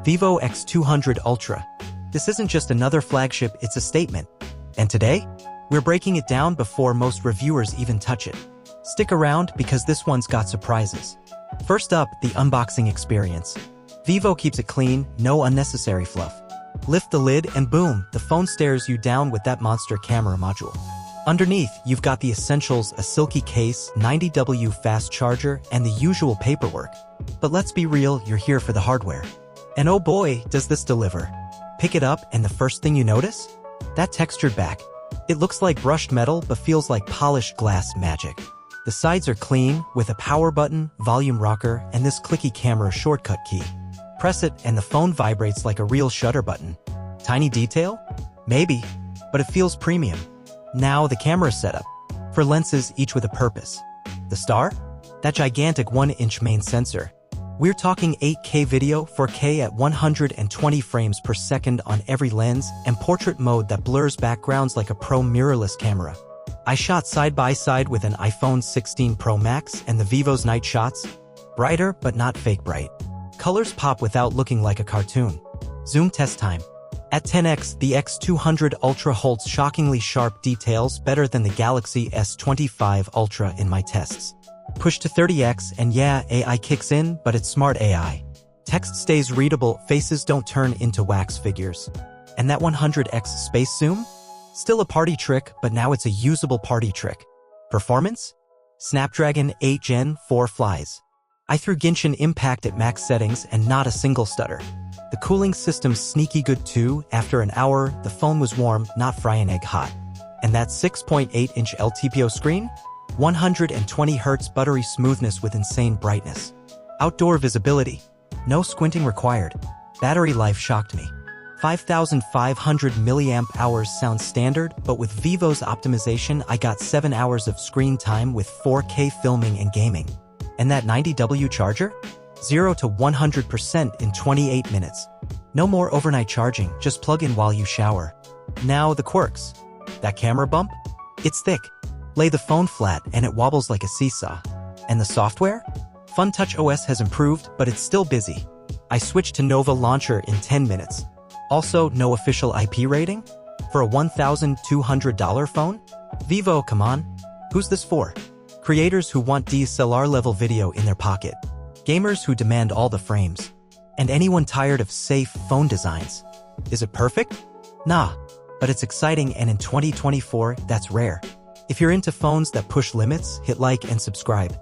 Vivo X200 Ultra. This isn't just another flagship, it's a statement. And today, we're breaking it down before most reviewers even touch it. Stick around because this one's got surprises. First up, the unboxing experience. Vivo keeps it clean, no unnecessary fluff. Lift the lid and boom, the phone stares you down with that monster camera module. Underneath, you've got the essentials, a silky case, 90W fast charger, and the usual paperwork. But let's be real, you're here for the hardware. And oh boy, does this deliver. Pick it up and the first thing you notice? That textured back. It looks like brushed metal but feels like polished glass magic. The sides are clean, with a power button, volume rocker, and this clicky camera shortcut key. Press it and the phone vibrates like a real shutter button. Tiny detail? Maybe, but it feels premium. Now the camera setup. For lenses, each with a purpose. The star? That gigantic 1-inch main sensor. We're talking 8K video, 4K at 120 frames per second on every lens, and portrait mode that blurs backgrounds like a pro mirrorless camera. I shot side by side with an iPhone 16 Pro Max and the Vivo's night shots. Brighter, but not fake bright. Colors pop without looking like a cartoon. Zoom test time. At 10x, the X200 Ultra holds shockingly sharp details, better than the Galaxy S25 Ultra in my tests. Push to 30x and yeah, AI kicks in, but it's smart AI. Text stays readable, faces don't turn into wax figures. And that 100x space zoom? Still a party trick, but now it's a usable party trick. Performance? Snapdragon 8 Gen 4 flies. I threw Genshin Impact at max settings and not a single stutter. The cooling system's sneaky good too. After an hour, the phone was warm, not fry an egg hot. And that 6.8-inch LTPO screen? 120Hz buttery smoothness with insane brightness. Outdoor visibility. No squinting required. Battery life shocked me. 5,500 mAh sounds standard, but with Vivo's optimization I got 7 hours of screen time with 4K filming and gaming. And that 90W charger? 0 to 100% in 28 minutes. No more overnight charging, just plug in while you shower. Now the quirks. That camera bump? It's thick. Lay the phone flat and it wobbles like a seesaw. And the software? FunTouch OS has improved, but it's still busy. I switched to Nova Launcher in 10 minutes. Also, no official IP rating? For a $1,200 phone? Vivo, come on. Who's this for? Creators who want DSLR-level video in their pocket. Gamers who demand all the frames. And anyone tired of safe phone designs. Is it perfect? Nah, but it's exciting, and in 2024, that's rare. If you're into phones that push limits, hit like and subscribe.